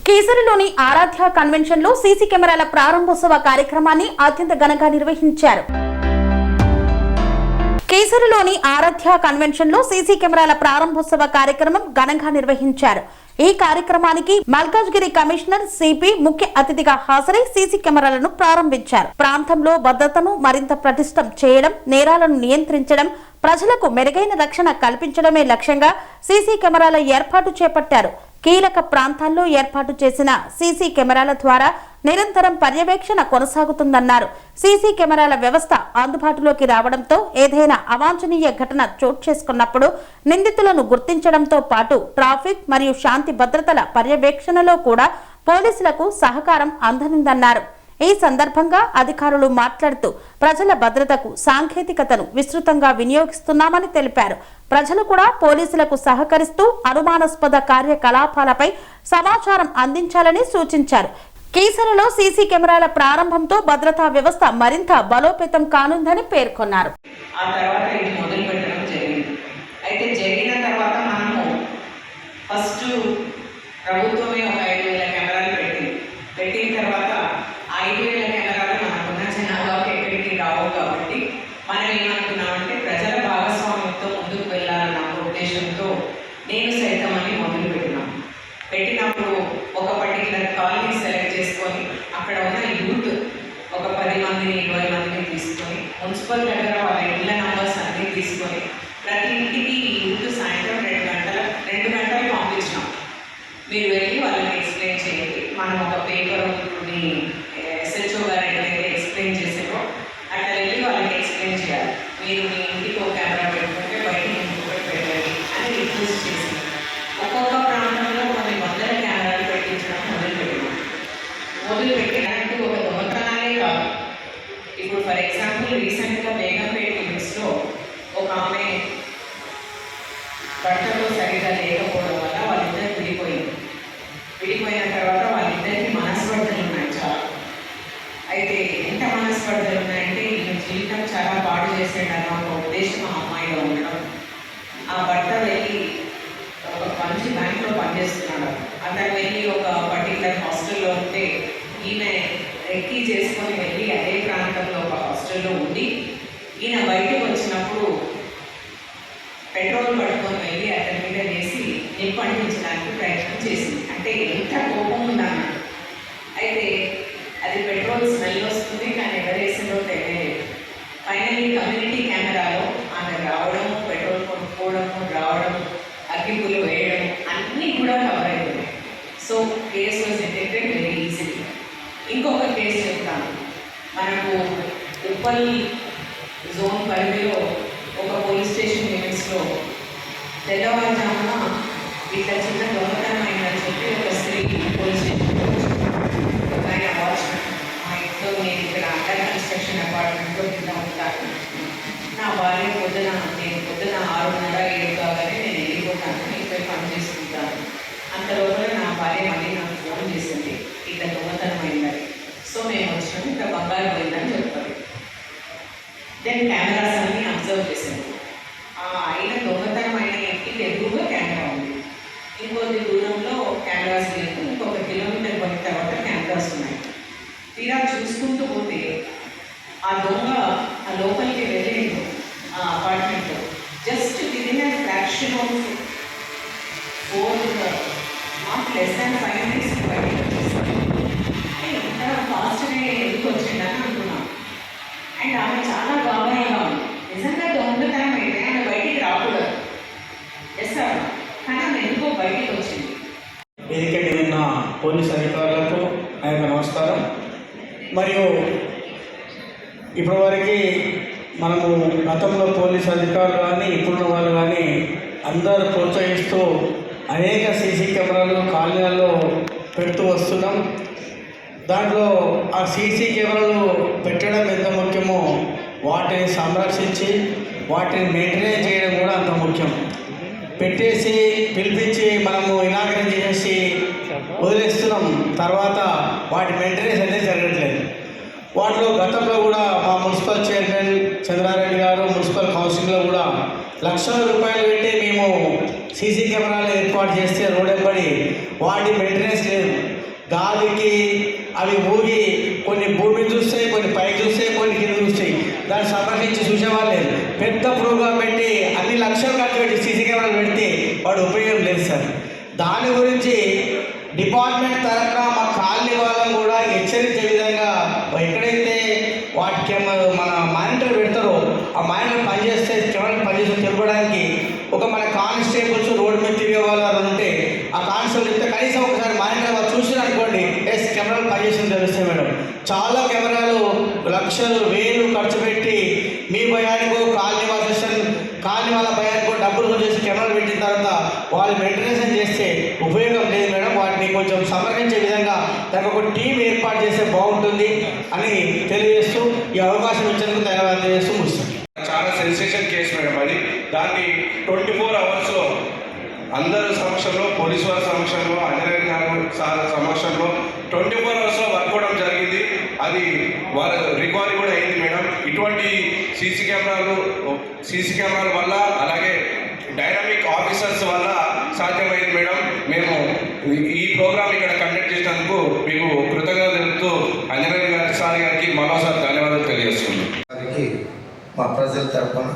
కేసరిలోని ఆరాధ్య convention లో CC కెమెరాల ప్రారంభోత్సవ కార్యక్రమాన్ని అత్యంత ఘనంగా నిర్వహించారు. కేసరిలోని ఆరాధ్య కన్వెన్షన్ లో సీసీ కెమెరాల ప్రారంభోత్సవ కార్యక్రమం ఘనంగా నిర్వహించారు. ఈ కార్యక్రమానికి మల్కాజ్గిరి కమిషనర్ సిపి ముఖ్య అతిథిగా హాజరై సీసీ కెమెరాలను ప్రారంభించారు. ప్రాంతంలో భద్రతను మరింత పటిష్టం చేయడం, నేరాలను నియంత్రించడం, ప్రజలకు మెరుగైన రక్షణ కల్పించడమే లక్ష్యంగా సీసీ కెమెరాల ఏర్పాటు చేపట్టారు. కీలక ప్రాంతాల్లో ఏర్పాటు చేసిన సీసీ కెమెరాల ద్వారా నిరంతరం పర్యవేక్షణ కొనసాగుతుందన్నారు. సీసీ కెమెరాల వ్యవస్థ అందుబాటులోకి రావడంతో ఏదైనా అవాంఛనీయ ఘటన చోటు చేసుకున్నప్పుడు నిందితులను గుర్తించడంతో పాటు ట్రాఫిక్ మరియు శాంతి భద్రతల పర్యవేక్షణలో కూడా పోలీసులకు సహకారం అందనుందన్నారు. ఈ సందర్భంగా అధికారులు మాట్లాడుతూ ప్రజల భద్రతకు సాంకేతికతను విస్తృతంగా వినియోగిస్తున్నామని తెలిపారు. ప్రజలు కూడా పోలీసులకు సహకరిస్తూ అనుమానాస్పద కార్యకలాపాలపై సమాచారం అందించాలని సూచించారు. కేసరిలో సీసీ కెమెరాల ప్రారంభంతో భద్రతా వ్యవస్థ మరింత బలోపేతం కానుందని పేర్కొన్నారు. ప్రభుత్వమే ఒక 5,000 కెమెరాలు పెట్టిన తర్వాత 5,000 కెమెరాలు మనకున్న జనాభాకి ఎక్కడికి రావు కాబట్టి మనం ఏమనుకున్నామంటే ప్రజల భాగస్వామ్యంతో ముందుకు వెళ్ళాలన్న ఉద్దేశంతో నేను సైతం అని పెట్టినప్పుడు ఒక పర్టికులర్ కాలనీ సెలెక్ట్ చేసుకొని అక్కడ ఉన్న యూత్ ఒక 10 మందిని 20 మందిని తీసుకొని మున్సిపల్ దగ్గర వాళ్ళ ఇళ్ళ నంబర్స్ అన్నీ తీసుకొని ప్రతి ఇంటికి యూత్ సాయంత్రం 2 గంటలు పంపించినాం. మీరు వెళ్ళి వాళ్ళని ఎక్స్ప్లెయిన్ చేయండి. మనం ఒక పేపర్ని ఎస్హెచ్ఓ గారు ఎట్లయితే ఎక్స్ప్లెయిన్ చేసారో అట్లా వెళ్ళి వాళ్ళకి ఎక్స్ప్లెయిన్ చేయాలి. మీరు మీ ఇంటికి ఒక కెమెరా పెట్టుకుంటే బయటికి ఇంకొకటి పెట్టండి అని రిక్వెస్ట్ చేసి ఒక్కొక్క ప్రాంతంలో కొన్ని 100 కెమెరాలు పెట్టించడం మొదలుపెట్టినట్టు ఒక దొంగతనాలే కాదు. ఇప్పుడు ఫర్ ఎగ్జాంపుల్ రీసెంట్గా బేగంపేట లిమిట్స్లో ఒక ఆమె బట్టలు సరిగా లేకపోవడం వల్ల వాళ్ళిద్దరు విడిపోయిన తర్వాత వాళ్ళిద్దరికి మనస్పర్ధలు ఉన్నాయి చాలా. అయితే ఎంత మనస్పర్ధలు ఉన్నాయంటే ఈయన జీవితం చాలా పాడు చేసాడన్న ఒక ఉద్దేశం ఆ అమ్మాయిలో ఉండడం. ఆ భర్త వెళ్ళి ఒక మంచి బ్యాంక్లో పనిచేస్తున్నాడు. అతను వెళ్ళి ఒక పర్టికులర్ హాస్టల్లో ఉంటే ఈమె రెక్కీ చేసుకొని వెళ్ళి అదే ప్రాంతంలో ఒక హాస్టల్లో ఉండి ఈయన బయటకు వచ్చినప్పుడు పెట్రోల్ పట్టుకొని వెళ్ళి అతని మీద వేసి నిప్పు అంటించడానికి ప్రయత్నం చేసింది. అంటే ఎంత కోపం ఉందన్న. అయితే అది పెట్రోల్ స్మెల్ వస్తుంది, కానీ ఎవరు వేసిందో తెలియలేదు. ఫైనల్లీ కమ్యూనిటీ కెమెరాలో ఆమె రావడం, పెట్రోల్ కొనుక్కోవడము, రావడం, అగ్గిపులు వేయడం అన్నీ కూడా కవర్ అయిపోయాయి. So case was detected very easily. ఇంకొక కేసు చెప్తాను. మనకు ఉప్పల్ జోన్ పరిధిలో ఒక పోలీస్ స్టేషన్ లిమిట్స్లో తెల్లవారుజామున ఇట్లా చిన్న దొంగతనం అయిందని చెప్పి ఒక స్త్రీ పోలీస్ స్టేషన్లో ఆయన వాచ్మెన్, మా ఇంట్లో నేను ఇక్కడ అండర్ కన్స్ట్రక్షన్ అపార్ట్మెంట్లో కింద ఉంటాను, నా భార్య నేను పొద్దున 6:30-7 కాగానే నేను వెళ్ళిపోతాను, ఇక్కడ పని చేసుకుంటాను. అంత లోపల నా భార్య మళ్ళీ నాకు ఫోన్ చేసింది, ఇట్లా దొంగతనం అయిందని. సో మేము వచ్చినాము, ఇక్కడ బంగారు పోయిందని చెప్తారు. దెన్ కెమెరాస్ అన్నీ అబ్జర్వ్ చేశాను. అయిన దొంగతనం అయిన ఇంటికి ఎదురుగా కెమెరా ఉంది, ఇంకొద్ది దూరంలో కెమెరాస్ లేదు, ఇంకొక కిలోమీటర్ పోయిన తర్వాత కెమెరాస్ ఉన్నాయి. తీరా చూసుకుంటూ పోతే ఆ దొంగ ఆ లోపలికి వెళ్ళలేదు. ఆ అపార్ట్మెంట్లో just within a fraction of 4 not less than 5 minutes బయటకు వచ్చేసాడు. ఎంత ఫాస్ట్గా ఎందుకు వచ్చిందని అనుకున్నాను. అండ్ ఆమె చాలా గాబరాగా ఉంది. నిజంగా దొంగతనం అయితే ఆమె బయటికి రాకూడదు, చేస్తాడు, కానీ ఆమె ఎందుకో బయటికి వచ్చింది. వేదికటి ఉన్న పోలీస్ అధికారులకు నా యొక్క నమస్కారం. మరియు ఇప్పటివరకు మనము గతంలో పోలీస్ అధికారులు కానీ ఇప్పుడున్న వాళ్ళు కానీ అందరూ ప్రోత్సహిస్తూ అనేక సీసీ కెమెరాలు కాలనీలలో పెడుతూ వస్తున్నాం. దాంట్లో ఆ సీసీ కెమెరాలు పెట్టడం ఎంత ముఖ్యమో వాటిని సంరక్షించి వాటిని మెయింటైన్ చేయడం కూడా అంత ముఖ్యం. పెట్టేసి పిలిపించి మనము ఇనాగ్రేట్ చేసి వదిలేస్తున్నాం, తర్వాత వాటి మెయింటెనెన్స్ అనేది జరగట్లేదు. వాటిలో గతంలో కూడా మా మున్సిపల్ చైర్మన్ చంద్రారెడ్డి గారు మున్సిపల్ కౌన్సిల్లో కూడా లక్షల రూపాయలు పెట్టి మేము సీసీ కెమెరాలు ఏర్పాటు చేస్తే రోడ్ వెంబడి వాటి మెయింటెనెన్స్ లేదు. గాలికి అవి ఊగి కొన్ని భూమిని చూస్తాయి, కొన్ని పైకి చూస్తాయి, కొన్ని కింద చూస్తాయి. దాన్ని సంరక్షించి చూసేవాళ్ళు పెద్ద ప్రోగ్రాం పెట్టి అన్ని లక్షలు ఖర్చు పెట్టి సీసీ కెమెరాలు పెడితే వాడు ఉపయోగం లేదు సార్. దాని గురించి డిపార్ట్మెంట్ తరఫున మా కాలనీ వాళ్ళని కూడా హెచ్చరించే విధంగా ఎక్కడైతే వాటికి మన మానిటర్ పెడతారో ఆ మానిటర్ పనిచేస్తే కెమెరా పనిచేస్తే తెలపడానికి ఒక మన కానిస్టేబుల్స్ రోడ్డు మీద తిరిగే వాళ్ళు ఉంటే ఆ కానిస్టేబుల్ చెప్తే కనీసం ఒకసారి మానిటర్ వాళ్ళు చూసినా అనుకోండి కెమెరాలు పనిచేసి తెలుస్తాయి మేడం. చాలా కెమెరాలు లక్షలు వేలు ఖర్చు పెట్టి మీ భయానికో కాలనీ వాళ్ళ భయానికో డబ్బులు చేసి కెమెరాలు పెట్టిన తర్వాత వాళ్ళు మెయింటెనెన్స్ చేస్తే ఉపయోగం లేదు మేడం. వాటిని కొంచెం సంరక్షించే విధంగా దానికి ఒక టీం ఏర్పాటు చేస్తే బాగుంటుంది అని తెలియజేస్తూ ఈ అవకాశం ఇచ్చేందుకు ధన్యవాదాలు తెలియజేస్తూ ముగిస్తాను. చాలా సెన్సేషన్ కేసు మేడం అది. దాన్ని 24 అవర్స్లో అందరి సమక్షంలో, పోలీసు వారి సమక్షంలో, అంజనేయ గారు సార్ సమక్షంలో 24 అవర్స్లో వర్క్ అవడం జరిగింది. అది వాళ్ళ రికార్డు కూడా అయింది మేడం. ఇటువంటి సీసీ కెమెరాల వల్ల అలాగే డైనమిక్ ఆఫీసర్స్ వల్ల సాధ్యమైంది మేడం. మేము ఈ ప్రోగ్రామ్ ఇక్కడ కండక్ట్ చేసినందుకు మీకు కృతజ్ఞతలు తెలుపుతూ అంజనేయ గారి సార్ గారికి మరోసారి ధన్యవాదాలు తెలియజేస్తున్నాం. మా ప్రజల తరఫున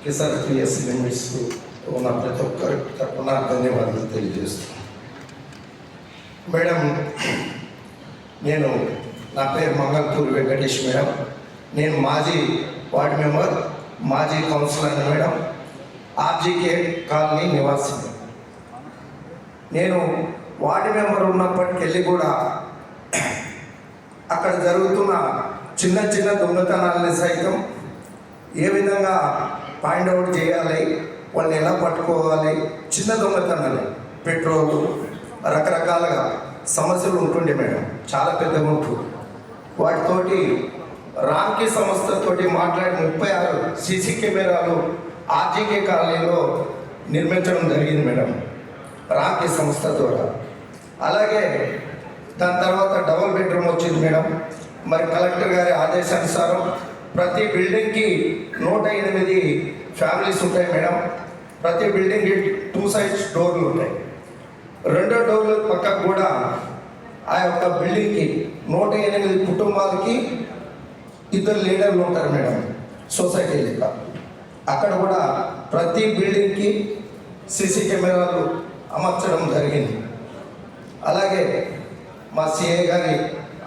కిసాన్ పిఎస్ లిమిట్స్ ఉన్న ప్రతి ఒక్కరి తరఫున ధన్యవాదాలు తెలియజేస్తున్నాను. మేడం, నా పేరు మంగళపూరి వెంకటేష్ మేడం. నేను మాజీ వార్డ్ మెంబర్, మాజీ కౌన్సిలర్ మేడం, ఆర్జీకే కాలనీ నివాసి. నేను వార్డు మెంబర్ ఉన్నప్పటికెళ్ళి కూడా అక్కడ జరుగుతున్న చిన్న చిన్న దొంగతనాలని సైతం ఏ విధంగా పాయింట్ అవుట్ చేయాలి, వాళ్ళని ఎలా పట్టుకోవాలి, చిన్న దొంగతనాలు, పెట్రోలు, రకరకాలుగా సమస్యలు ఉంటుండే మేడం. చాలా పెద్దగా ఉంటుంది. వాటితోటి రామ్కీ సంస్థతోటి మాట్లాడి 36 సీసీ కెమెరాలు ఆర్జీకే కాలనీలో నిర్మించడం జరిగింది మేడం, రామ్కీ సంస్థ ద్వారా. అలాగే దాని తర్వాత డబుల్ బెడ్రూమ్ వచ్చింది మేడం. మరి కలెక్టర్ గారి ఆదేశానుసారం ప్రతి బిల్డింగ్కి 108 ఫ్యామిలీస్ ఉంటాయి మేడం. ప్రతి బిల్డింగ్కి 2 సైడ్స్ డోర్లు ఉంటాయి. 2 డోర్లు పక్కకు కూడా ఆ యొక్క బిల్డింగ్కి 108 కుటుంబాలకి 2 లీడర్లు ఉంటారు మేడం, సొసైటీ లెక్క. అక్కడ కూడా ప్రతి బిల్డింగ్కి సీసీ కెమెరాలు అమర్చడం జరిగింది. అలాగే మా సిఐ గారి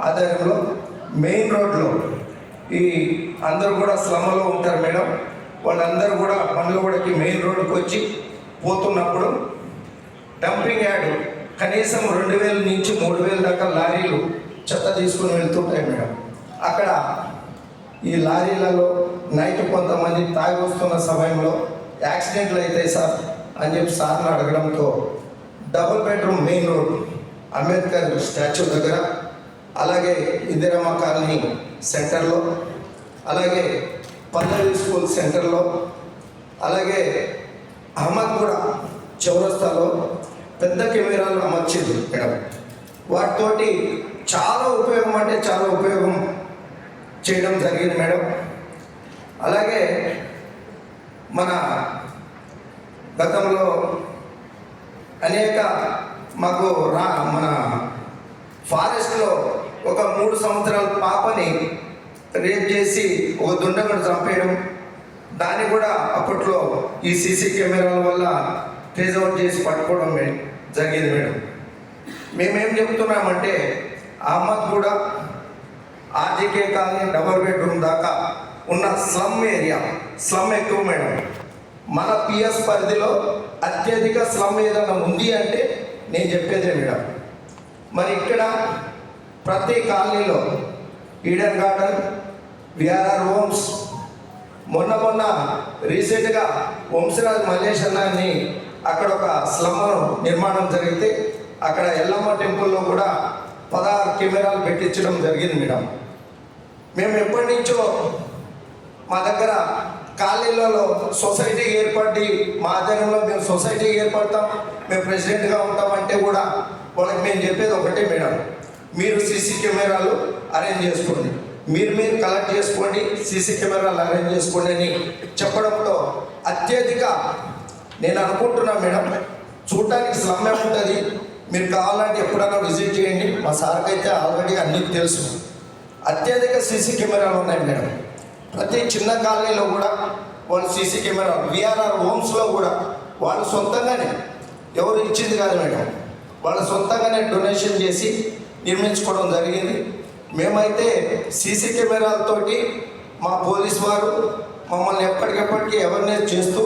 ఆధ్వర్యంలో మెయిన్ రోడ్లో ఈ అందరూ కూడా స్లమ్లో ఉంటారు మేడం. వాళ్ళందరూ కూడా పండ్లగూడకి మెయిన్ రోడ్డుకి వచ్చి పోతున్నప్పుడు డంపింగ్ యార్డ్ కనీసం 2000 నుంచి 3000 దాకా లారీలు చెత్త తీసుకుని వెళ్తుంటాయి మేడం. అక్కడ ఈ లారీలలో నైట్ కొంతమంది తాగి వస్తున్న సమయంలో యాక్సిడెంట్లు అవుతాయి సార్ అని చెప్పి సార్ని అడగడంతో double bedroom main road Ambedkar statue దగ్గర, అలాగే ఇందిరమ్మ కాలనీ సెంటర్లో, అలాగే పల్లవి స్కూల్ సెంటర్లో, అలాగే అహ్మద్గూడ చౌరస్తాలో పెద్ద కెమెరాలు అమర్చింది మేడం. వాటితోటి చాలా ఉపయోగం అంటే చాలా ఉపయోగం చేయడం జరిగింది మేడం. అలాగే మన గతంలో అనేక మాకు మన ఫారెస్ట్లో ఒక 3 సంవత్సరాల పాపని రేప్ చేసి ఒక దుండగుడు చంపేయడం, దాన్ని కూడా అప్పట్లో ఈ సీసీ కెమెరాల వల్ల ట్రేస్ అవుట్ చేసి పట్టుకోవడం జరిగింది మేడం. మేమేం చెప్తున్నామంటే అహ్మద్ కూడా ఆర్జీకే కాలనీ డబుల్ బెడ్రూమ్ దాకా ఉన్న స్లమ్ ఏరియా, స్లమ్ ఎక్కువ మేడం. మన పిఎస్ పరిధిలో అత్యధిక స్లమ్ ఏదైనా ఉంది అంటే నేను చెప్పేదే మేడం. మరి ఇక్కడ ప్రతి కాలనీలో ఈడెన్ గార్డెన్, విఆర్ఆర్ హోమ్స్, మొన్న రీసెంట్గా వంశరాజ్ మల్లేష్ అన్నాన్ని అక్కడ ఒక స్లమ్ నిర్మాణం జరిగితే అక్కడ ఎల్లమ్మ టెంపుల్లో కూడా 16 కెమెరాలు పెట్టించడం జరిగింది మేడం. మేము ఎప్పటి నుంచో మా దగ్గర కాలనీలలో సొసైటీ ఏర్పడి మా ఆధ్వర్యంలో మేము సొసైటీ ఏర్పడతాం, మేము ప్రెసిడెంట్గా ఉంటామంటే కూడా వాళ్ళకి మేము చెప్పేది ఒకటే మేడం, మీరు సీసీ కెమెరాలు అరేంజ్ చేసుకోండి, మీరు కలెక్ట్ చేసుకోండి, సీసీ కెమెరాలు అరేంజ్ చేసుకోండి అని చెప్పడంతో అత్యధిక నేను అనుకుంటున్నా మేడం, చూడటానికి స్లమ్మే ఉంటుంది, మీరు కావాలంటే ఎప్పుడైనా విజిట్ చేయండి. మా సార్కి అయితే ఆల్రెడీ అన్నీ తెలుసు. అత్యధిక సీసీ కెమెరాలు ఉన్నాయి మేడం. ప్రతి చిన్న కాలనీలో కూడా వాళ్ళు సీసీ కెమెరా, విఆర్ఆర్ హోమ్స్లో కూడా వాళ్ళు సొంతంగానే, ఎవరు ఇచ్చింది కాదు మేడం, వాళ్ళు సొంతంగానే డొనేషన్ చేసి నిర్మించుకోవడం జరిగింది. మేమైతే సీసీ కెమెరాలతోటి మా పోలీస్ వారు మమ్మల్ని ఎప్పటికెప్పటికీ అవేర్నెస్ చేస్తూ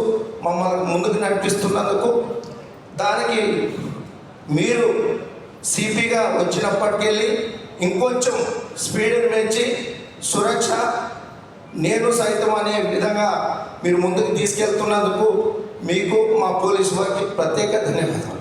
మమ్మల్ని ముందుకు నడిపిస్తున్నందుకు, దానికి మీరు సిపిగా వచ్చినప్పటికెళ్ళి ఇంకొంచెం స్పీడ్ని పెంచి సురక్ష నేను సైతం అనే విధంగా మీరు ముందుకు తీసుకెళ్తున్నందుకు మీకు మా పోలీసు వారికి ప్రత్యేక ధన్యవాదాలు.